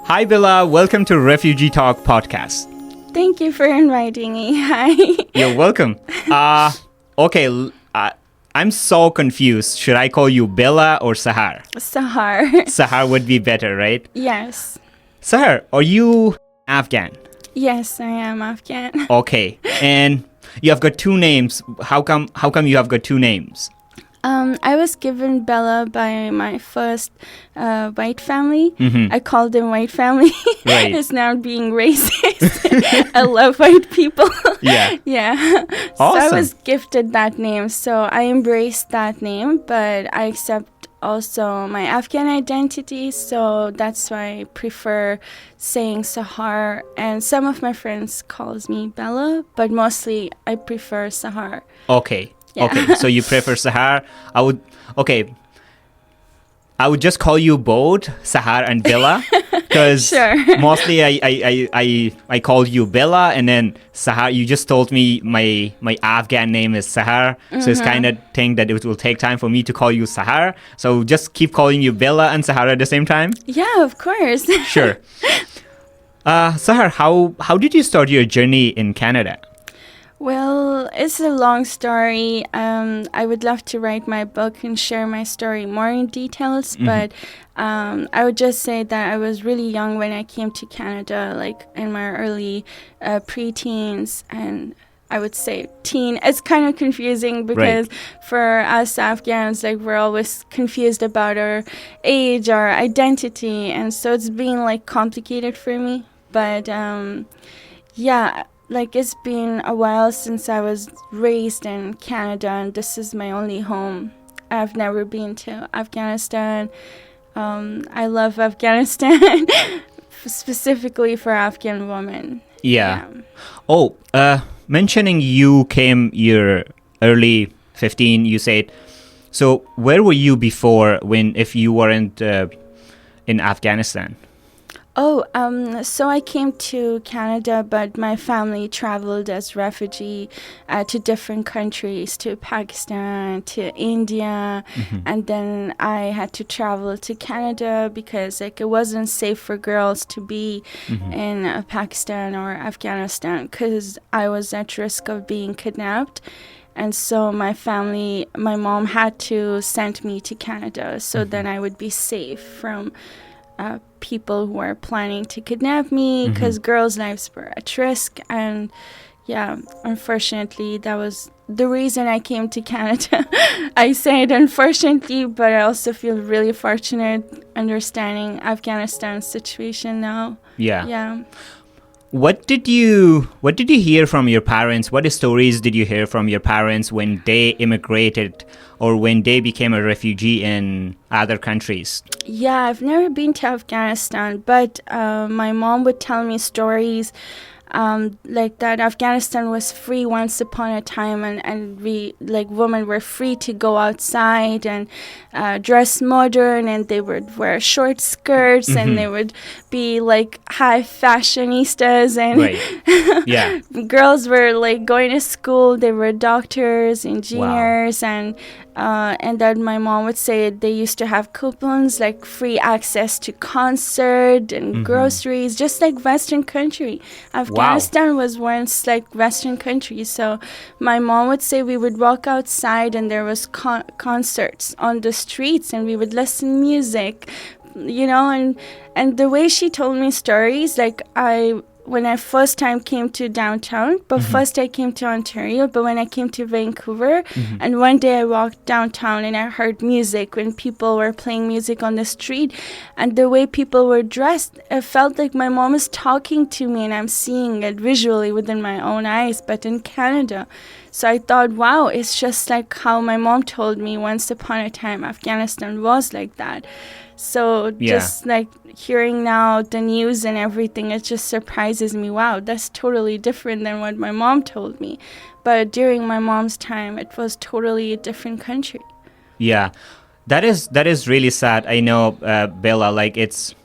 Hi, Bella. Welcome to Refugee Talk podcast. Thank you for inviting me. Hi. You're welcome. Okay, I'm so confused. Should I call you Bella or Sahar? Sahar. Sahar would be better, right? Yes. Sahar, are you Afghan? Yes, I am Afghan. Okay, and you have got two names. How come you have got two names? I was given Bella by my first white family. Mm-hmm. I called them white family. Right. It's now being racist. I love white people. Yeah. Yeah. Awesome. So I was gifted that name. So I embraced that name, but I accept also my Afghan identity. So that's why I prefer saying Sahar. And some of my friends calls me Bella, but mostly I prefer Sahar. Okay. Yeah. Okay, so you prefer Sahar. I would just call you both Sahar and Bella because Sure. mostly I called you Bella, and then Sahar. You just told me my Afghan name is Sahar, so it's kind of thing that it will take time for me to call you Sahar. So just keep calling you Bella and Sahar at the same time. Yeah, of course. Sure. Sahar, how did you start your journey in Canada? Well, it's a long story. I would love to write my book and share my story more in details, but I would just say that I was really young when I came to Canada, like in my early pre-teens, and I would say teen. It's kind of confusing because for us Afghans, like we're always confused about our age, our identity, and so it's been like complicated for me. But yeah. Like, it's been a while since I was raised in Canada, and this is my only home. I've never been to Afghanistan. I love Afghanistan, specifically for Afghan women. Yeah. Oh, mentioning you came your early 15, you said. So where were you before if you weren't in Afghanistan? Oh, so I came to Canada, but my family traveled as refugee to different countries, to Pakistan, to India, and then I had to travel to Canada because like it wasn't safe for girls to be in Pakistan or Afghanistan because I was at risk of being kidnapped. And so my mom had to send me to Canada so then I would be safe from people who were planning to kidnap me because girls' lives were at risk. And yeah, unfortunately, that was the reason I came to Canada. I say it unfortunately, but I also feel really fortunate understanding Afghanistan's situation now. Yeah. Yeah. What did you hear from your parents? What stories did you hear from your parents when they immigrated or when they became a refugee in other countries? Yeah, I've never been to Afghanistan, but my mom would tell me stories like that Afghanistan was free once upon a time, and we, like, women were free to go outside and dress modern, and they would wear short skirts and they would be like high fashionistas, and Yeah. girls were like going to school, they were doctors, engineers, and that my mom would say they used to have coupons like free access to concert and groceries, just like Western country. Afghanistan was once like Western country, so my mom would say we would walk outside and there was concerts on the streets and we would listen music, you know, and the way she told me stories, like when I first time came to downtown, but first I came to Ontario, but when I came to Vancouver, and one day I walked downtown and I heard music when people were playing music on the street, and the way people were dressed, it felt like my mom is talking to me and I'm seeing it visually within my own eyes, but in Canada. So I thought, wow, it's just like how my mom told me once upon a time Afghanistan was like that. So just like hearing now the news and everything, it just surprises me. Wow, that's totally different than what my mom told me. But during my mom's time, it was totally a different country. Yeah, that is really sad. I know, Bella, like it's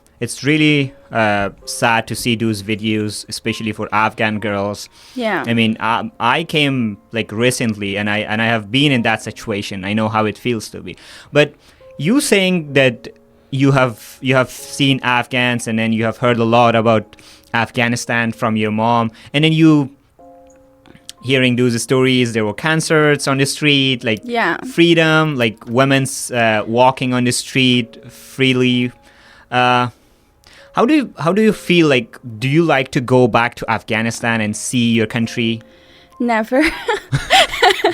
really sad to see those videos, especially for Afghan girls. Yeah. I mean, I came like recently, and I have been in that situation. I know how it feels to be. But you saying that you have seen Afghans, and then you have heard a lot about Afghanistan from your mom, and then you hearing those stories. There were concerts on the street, like freedom, like women's walking on the street freely. How do you feel? Like, do you like to go back to Afghanistan and see your country? Never.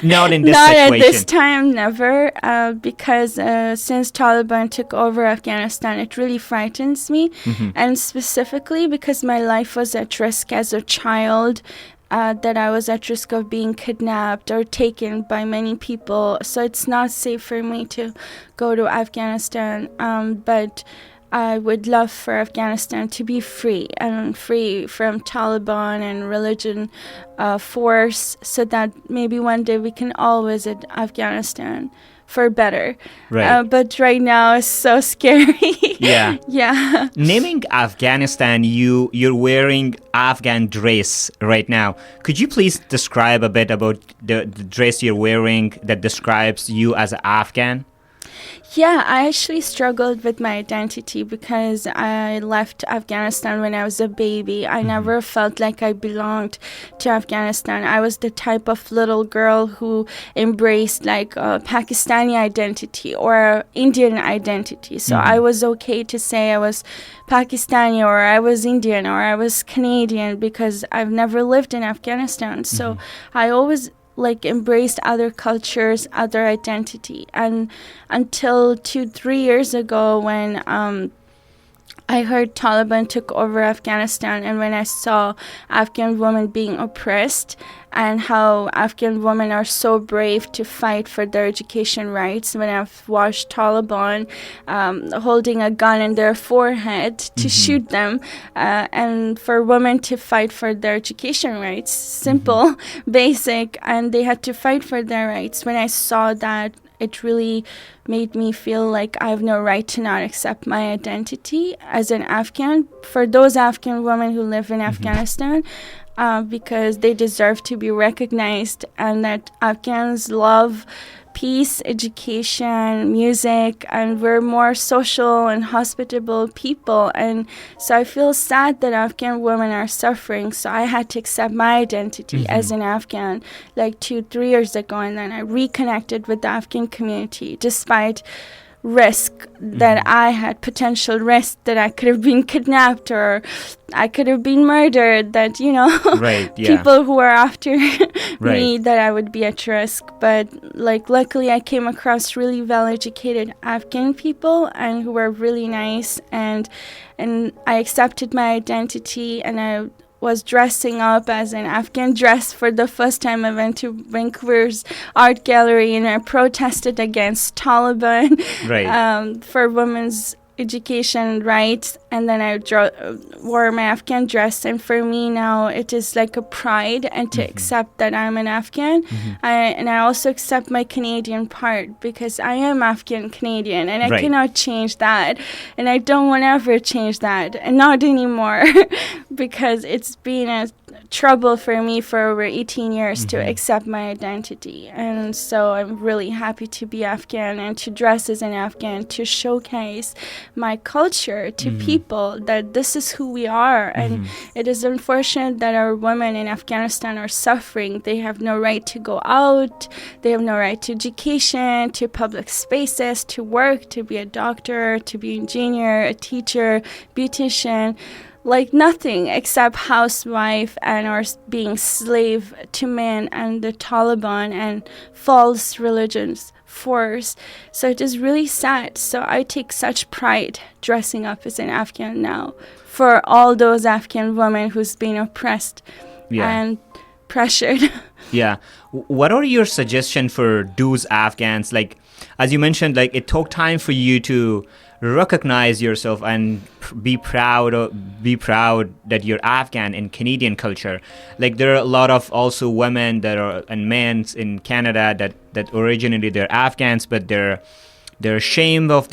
Not in this Not situation. at this time, never. Because since Taliban took over Afghanistan, it really frightens me. And specifically because my life was at risk as a child. That I was at risk of being kidnapped or taken by many people. So it's not safe for me to go to Afghanistan. But I would love for Afghanistan to be free and free from Taliban and religion force, so that maybe one day we can all visit Afghanistan for better. Right. But right now it's so scary. Yeah. Yeah. Naming Afghanistan, you're wearing Afghan dress right now. Could you please describe a bit about the dress you're wearing that describes you as an Afghan? Yeah, I actually struggled with my identity because I left Afghanistan when I was a baby. I never felt like I belonged to Afghanistan. I was the type of little girl who embraced like a Pakistani identity or Indian identity. So I was okay to say I was Pakistani or I was Indian or I was Canadian because I've never lived in Afghanistan. So I always like embraced other cultures, other identity. And until 2-3 years ago when I heard Taliban took over Afghanistan, and when I saw Afghan women being oppressed and how Afghan women are so brave to fight for their education rights, when I've watched Taliban holding a gun in their forehead to shoot them, and for women to fight for their education rights, simple, basic, and they had to fight for their rights. When I saw that, it really made me feel like I have no right to not accept my identity as an Afghan. For those Afghan women who live in Afghanistan, because they deserve to be recognized, and that Afghans love peace, education, music, and we're more social and hospitable people. And so I feel sad that Afghan women are suffering. So I had to accept my identity as an Afghan like 2-3 years ago, and then I reconnected with the Afghan community despite risk that I had, potential risk that I could have been kidnapped or I could have been murdered, that, you know, people who are after me, that I would be at risk. But like luckily I came across really well-educated Afghan people and who were really nice, and I accepted my identity, and I was dressing up as an Afghan dress for the first time. I went to Vancouver's art gallery and I protested against Taliban for women's education rights, and then I wore my Afghan dress. And for me now it is like a pride and to accept that I'm an Afghan. And I also accept my Canadian part because I am Afghan-Canadian, and I cannot change that, and I don't want to ever change that, and not anymore because it's been a trouble for me for over 18 years to accept my identity. And so I'm really happy to be Afghan and to dress as an Afghan, to showcase my culture to people that this is who we are. And it is unfortunate that our women in Afghanistan are suffering. They have no right to go out, they have no right to education, to public spaces, to work, to be a doctor, to be an engineer, a teacher, beautician, like nothing except housewife, and are being slave to men and the Taliban and false religions force. So it is really sad. So I take such pride dressing up as an Afghan now for all those Afghan women who's been oppressed and pressured. What are your suggestions for those Afghans? Like, as you mentioned, like it took time for you to recognize yourself and be proud that you're Afghan in Canadian culture. Like there are a lot of also women that are and men in Canada that originally they're Afghans, but they're ashamed of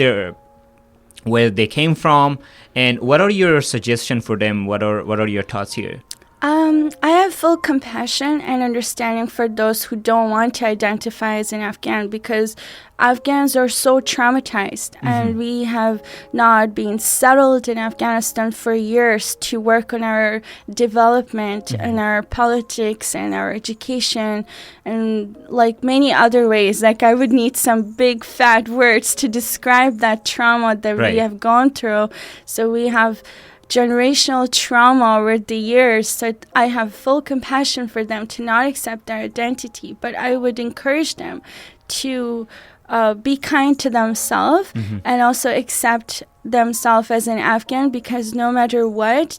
where they came from. And what are your suggestions for them? What are your thoughts here? I have full compassion and understanding for those who don't want to identify as an Afghan, because Afghans are so traumatized, and we have not been settled in Afghanistan for years to work on our development and our politics and our education and like many other ways. Like I would need some big fat words to describe that trauma that we have gone through. So we have generational trauma over the years, so I have full compassion for them to not accept their identity, but I would encourage them to be kind to themselves and also accept themselves as an Afghan, because no matter what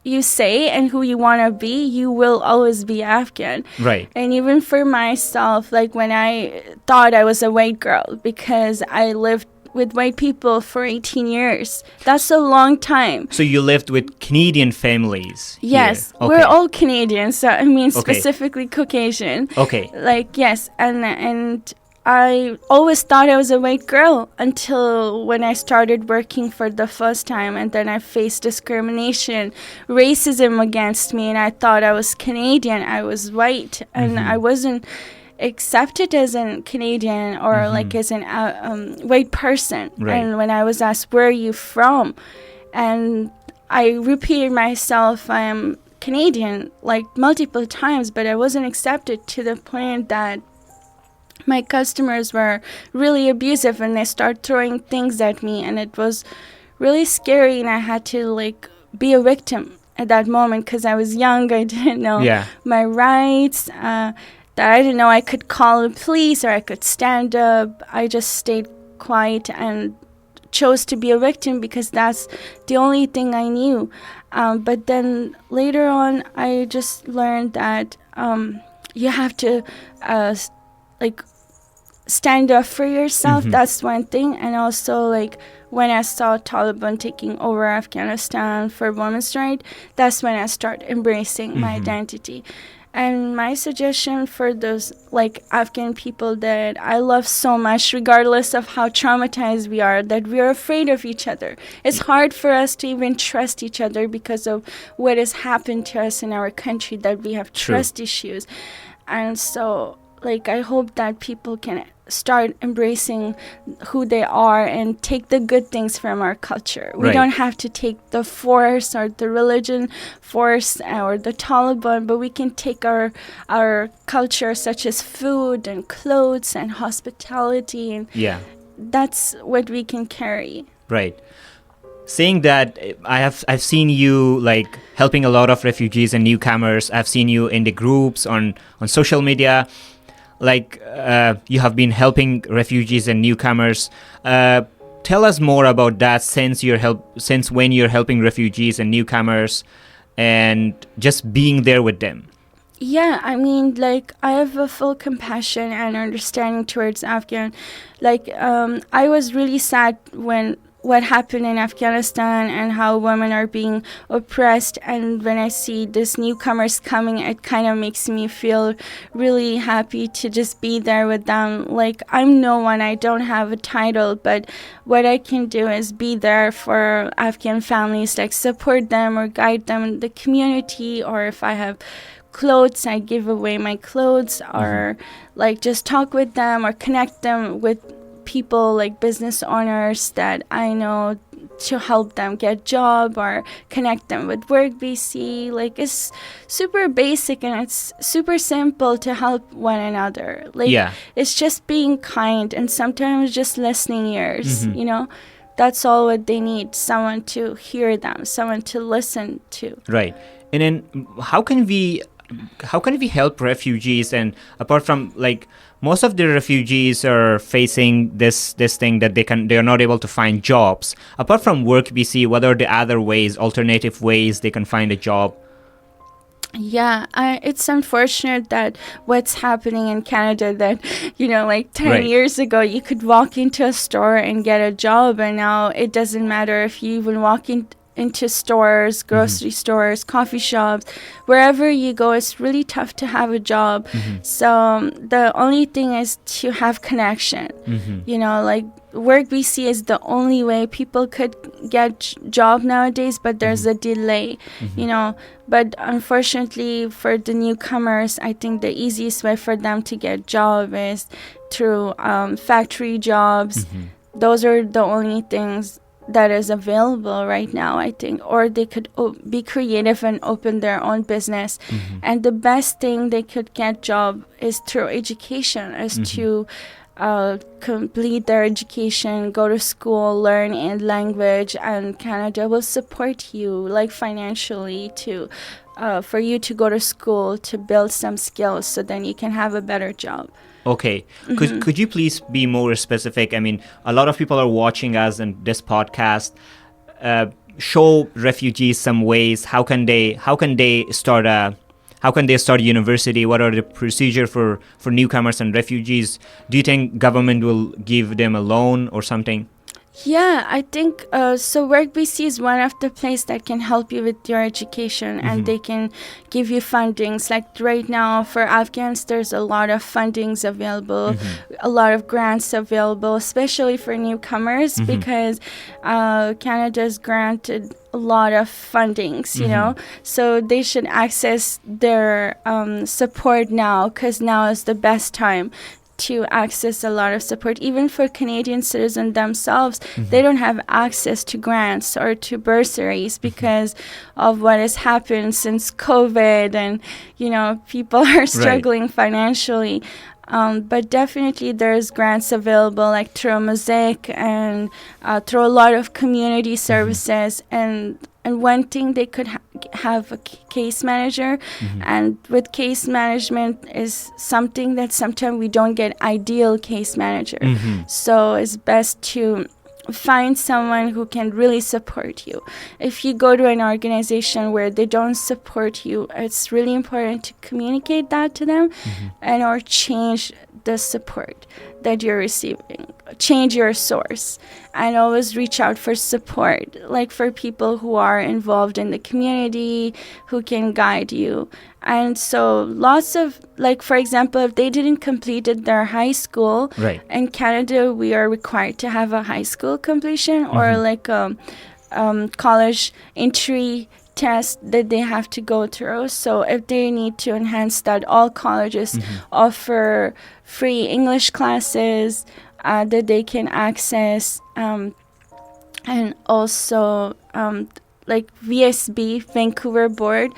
you say and who you want to be, you will always be Afghan. Right. And even for myself, like when I thought I was a white girl because I lived with white people for 18 years. That's a long time. So you lived with Canadian families? Yes. Okay. We're all Canadian, so I mean specifically Caucasian. Okay. Like, yes, and I always thought I was a white girl until when I started working for the first time, and then I faced discrimination, racism against me, and I thought I was Canadian, I was white, and I wasn't accepted as a Canadian or like as an white person. And when I was asked, where are you from? And I repeated myself, I am Canadian, like multiple times, but I wasn't accepted, to the point that my customers were really abusive and they started throwing things at me, and it was really scary, and I had to like be a victim at that moment because I was young. I didn't know my rights, that I didn't know I could call the police or I could stand up. I just stayed quiet and chose to be a victim because that's the only thing I knew. But then later on, I just learned that you have to like stand up for yourself. That's one thing. And also, like, when I saw Taliban taking over Afghanistan for women's rights, that's when I started embracing my identity. And my suggestion for those like Afghan people that I love so much, regardless of how traumatized we are, that we are afraid of each other. It's hard for us to even trust each other because of what has happened to us in our country, that we have trust issues. And so, like, I hope that people can start embracing who they are and take the good things from our culture. We don't have to take the force or the religion force or the Taliban, but we can take our culture, such as food and clothes and hospitality, and that's what we can carry. Right. Saying that, I've seen you like helping a lot of refugees and newcomers. I've seen you in the groups on social media. Like you have been helping refugees and newcomers. Tell us more about that since when you're helping refugees and newcomers and just being there with them. Yeah, I mean, like, I have a full compassion and understanding towards Afghan. Like, I was really sad when what happened in Afghanistan and how women are being oppressed, and when I see these newcomers coming, it kind of makes me feel really happy to just be there with them. Like, I'm no one, I don't have a title, but what I can do is be there for Afghan families, like support them or guide them in the community, or if I have clothes, I give away my clothes, or like just talk with them or connect them with people like business owners that I know to help them get job, or connect them with Work BC. Like, it's super basic and it's super simple to help one another. Like, it's just being kind and sometimes just listening ears, you know. That's all what they need, someone to hear them, someone to listen to. Right. And then how can we help refugees? And apart from, like, most of the refugees are facing this thing that they are not able to find jobs. Apart from Work BC, what are the other ways, alternative ways they can find a job? Yeah, it's unfortunate that what's happening in Canada, that, you know, like 10 years ago, you could walk into a store and get a job, and now it doesn't matter if you even walk in into stores, grocery stores, coffee shops, wherever you go, it's really tough to have a job. So the only thing is to have connection. You know, like Work BC is the only way people could get job nowadays, but there's a delay, you know. But unfortunately for the newcomers, I think the easiest way for them to get job is through factory jobs. Those are the only things that is available right now, I think. Or they could be creative and open their own business. And the best thing they could get job is through education, is to complete their education, go to school, learn a language, and Canada will support you, like financially, to for you to go to school to build some skills, so then you can have a better job. Okay. Could you please be more specific? I mean, a lot of people are watching us in this podcast. Show refugees some ways. How can they start a university? What are the procedure for newcomers and refugees? Do you think government will give them a loan or something? Yeah, I think so. Work BC is one of the places that can help you with your education, and they can give you fundings. Like right now for Afghans, there's a lot of fundings available, a lot of grants available, especially for newcomers, because Canada's granted a lot of fundings, you know, so they should access their support now, because now is the best time to access a lot of support. Even for Canadian citizens themselves, they don't have access to grants or to bursaries because of what has happened since COVID, and you know, people are struggling financially. But definitely there's grants available, like through Mosaic and through a lot of community services. And one thing, they could have a case manager. And with case management is something that sometimes we don't get ideal case manager. So it's best to find someone who can really support you. If you go to an organization where they don't support you, it's really important to communicate that to them and or change the support that you're receiving. Change your source and always reach out for support, like for people who are involved in the community, who can guide you. And so lots of, like, for example, if they didn't completed their high school, in Canada, we are required to have a high school completion or like a college entry test that they have to go through. So if they need to enhance that, all colleges offer free English classes that they can access, and also like VSB, Vancouver Board,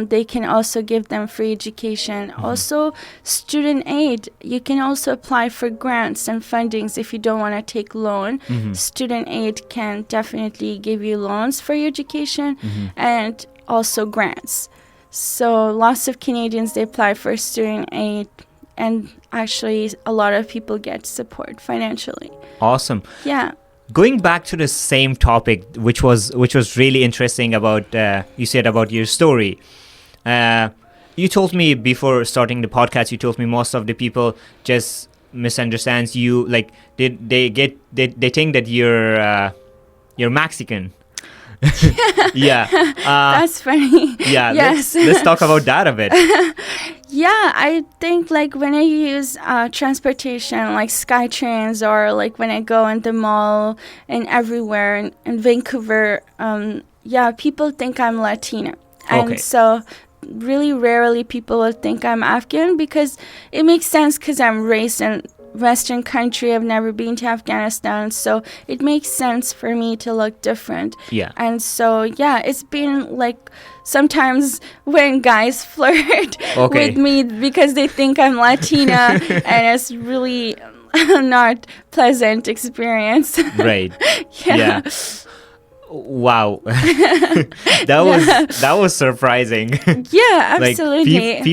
they can also give them free education. Also, student aid, you can also apply for grants and fundings if you don't want to take loan. Student aid can definitely give you loans for your education and also grants. So lots of Canadians, they apply for student aid, and actually a lot of people get support financially. Awesome. Yeah. Going back to the same topic, which was really interesting about you said about your story. You told me before starting the podcast, you told me most of the people just misunderstands you. Like they think that you're Mexican. That's funny. Yes. Let's talk about that a bit. Yeah, I think like when I use transportation like SkyTrains, or like when I go in the mall and everywhere in Vancouver, people think I'm Latina. And so really rarely people will think I'm Afghan, because it makes sense because I'm raised in Western country. I've never been to Afghanistan, so it makes sense for me to look different. And so it's been like sometimes when guys flirt with me because they think I'm Latina, and it's really not pleasant experience. Wow. that was surprising. Absolutely. Like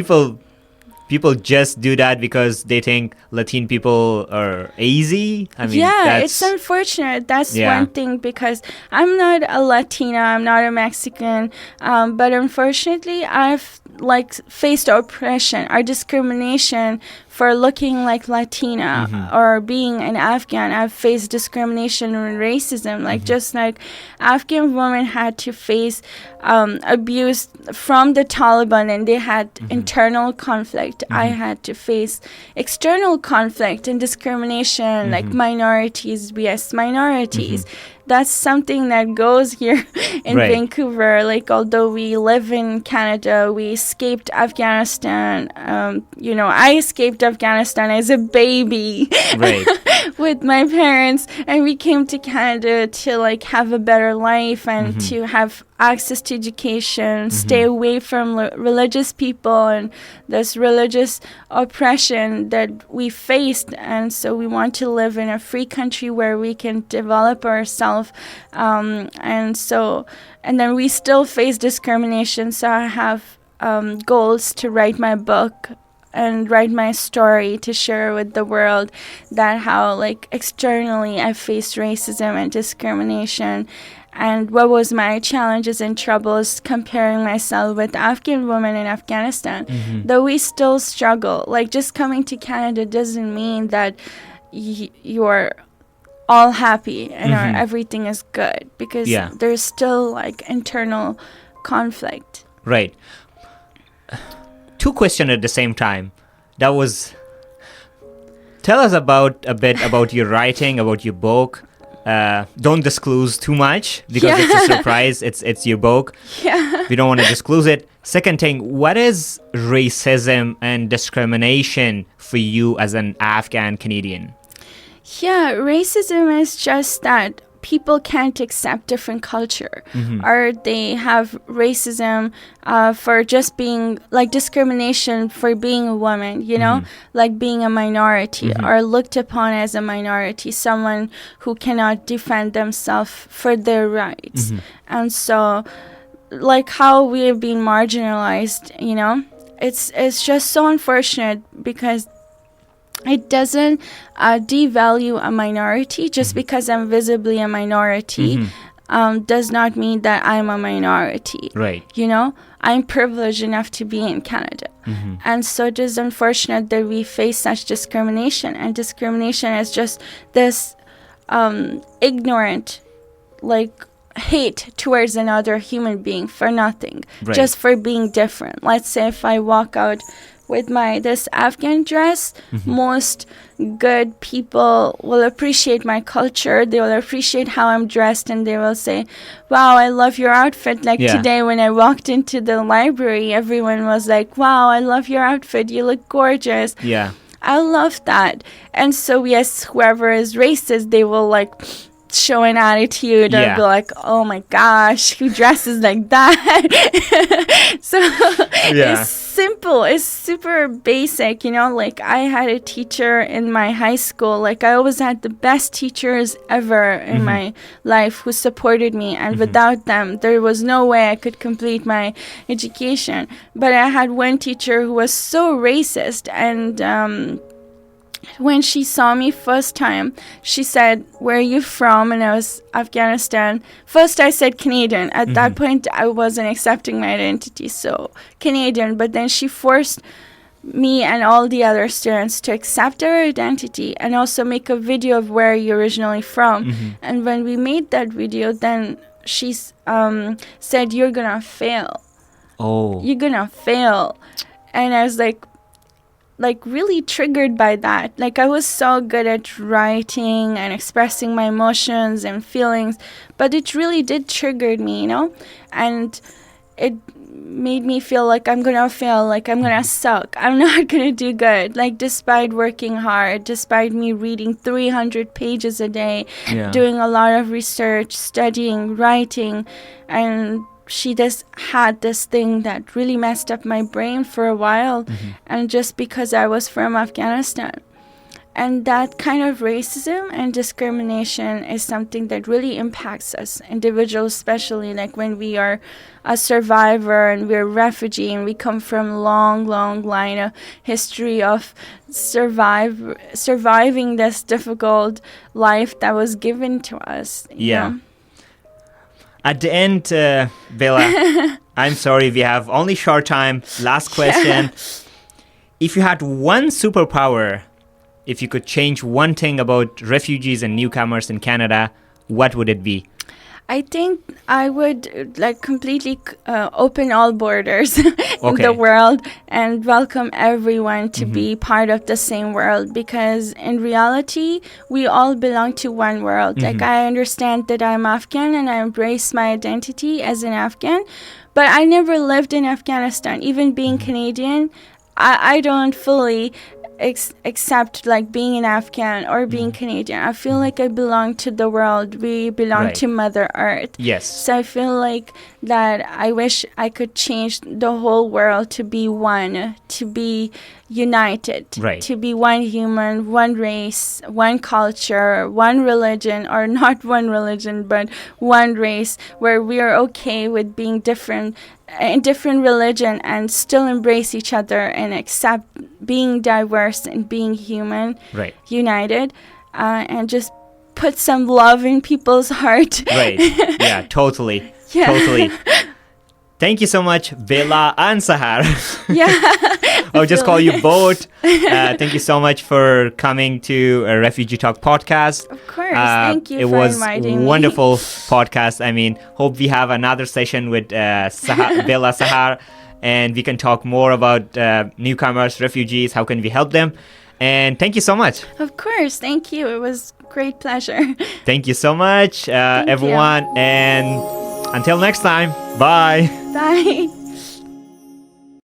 people just do that because they think Latin people are easy. I mean, it's unfortunate. That's one thing, because I'm not a Latina, I'm not a Mexican, but unfortunately I've like faced oppression or discrimination for looking like Latina or being an Afghan, I've faced discrimination and racism. Like just like Afghan women had to face abuse from the Taliban, and they had internal conflict. I had to face external conflict and discrimination, like minorities vs minorities. That's something that goes here in Vancouver. Like, although we live in Canada, we escaped Afghanistan. I escaped Afghanistan as a baby with my parents, and we came to Canada to like have a better life and to have access to education, stay away from religious people and this religious oppression that we faced. And so we want to live in a free country where we can develop ourselves. And then we still face discrimination. So I have goals to write my book and write my story to share with the world that how like externally I faced racism and discrimination, and what was my challenges and troubles comparing myself with Afghan women in Afghanistan. Though we still struggle. Like just coming to Canada doesn't mean that you're all happy and everything is good, because there's still like internal conflict. Right. Two questions at the same time. Tell us a bit about your writing, about your book. Don't disclose too much because it's a surprise. It's your book. We don't want to disclose it. Second thing, what is racism and discrimination for you as an Afghan-Canadian? Racism is just that people can't accept different culture, or they have racism for just being like discrimination for being a woman, like being a minority or looked upon as a minority, someone who cannot defend themselves for their rights. And so like how we have been marginalized, it's just so unfortunate, because it doesn't devalue a minority. Just because I'm visibly a minority does not mean that I'm a minority. Right. I'm privileged enough to be in Canada. And so it is unfortunate that we face such discrimination. And discrimination is just this ignorant, like, hate towards another human being for nothing. Just for being different. Let's say if I walk out with this Afghan dress, most good people will appreciate my culture. They will appreciate how I'm dressed, and they will say, wow, I love your outfit. Like today when I walked into the library, everyone was like, wow, I love your outfit. You look gorgeous. I love that. And so yes, whoever is racist, they will like show an attitude and be like, oh my gosh, who dresses like that? So it's simple, it's super basic, like I had a teacher in my high school, like I always had the best teachers ever in my life who supported me, and without them there was no way I could complete my education. But I had one teacher who was so racist, and when she saw me first time, she said, where are you from? And I was Afghanistan. First I said Canadian. At that point I wasn't accepting my identity, so Canadian. But then she forced me and all the other students to accept our identity and also make a video of where you're originally from. And when we made that video, then she said, you're gonna fail. You're gonna fail. And I was like really triggered by that. Like I was so good at writing and expressing my emotions and feelings, but it really did trigger me, and it made me feel like I'm gonna fail, like I'm gonna suck, I'm not gonna do good. Like despite working hard, despite me reading 300 pages a day, doing a lot of research, studying, writing, and she just had this thing that really messed up my brain for a while, and just because I was from Afghanistan. And that kind of racism and discrimination is something that really impacts us, individuals especially, like when we are a survivor and we're a refugee and we come from a long line of history of surviving this difficult life that was given to us. You know? At the end, Bella, I'm sorry, we have only short time. Last question. if you had one superpower, if you could change one thing about refugees and newcomers in Canada, what would it be? I think I would completely open all borders in the world and welcome everyone to be part of the same world, because in reality we all belong to one world. Like, I understand that I'm Afghan and I embrace my identity as an Afghan, but I never lived in Afghanistan. Even being Canadian, I don't fully accept being an Afghan or being Canadian. I feel like I belong to the world. We belong to Mother Earth. Yes. So I feel like that I wish I could change the whole world to be one, to be united, to be one human, one race, one culture, one religion, or not one religion, but one race, where we are okay with being different in different religion and still embrace each other and accept being diverse and being human, united, and just put some love in people's heart. Yeah, totally. Totally. Thank you so much, Bella and Sahar. I'll just call you both. Thank you so much for coming to a Refugee Talk podcast. Of course. Thank you for inviting me. It was a wonderful podcast. I mean, hope we have another session with Bella Sahar, and we can talk more about newcomers, refugees, how can we help them. And thank you so much. Of course. Thank you. It was a great pleasure. Thank you so much, everyone. And until next time, bye. Bye.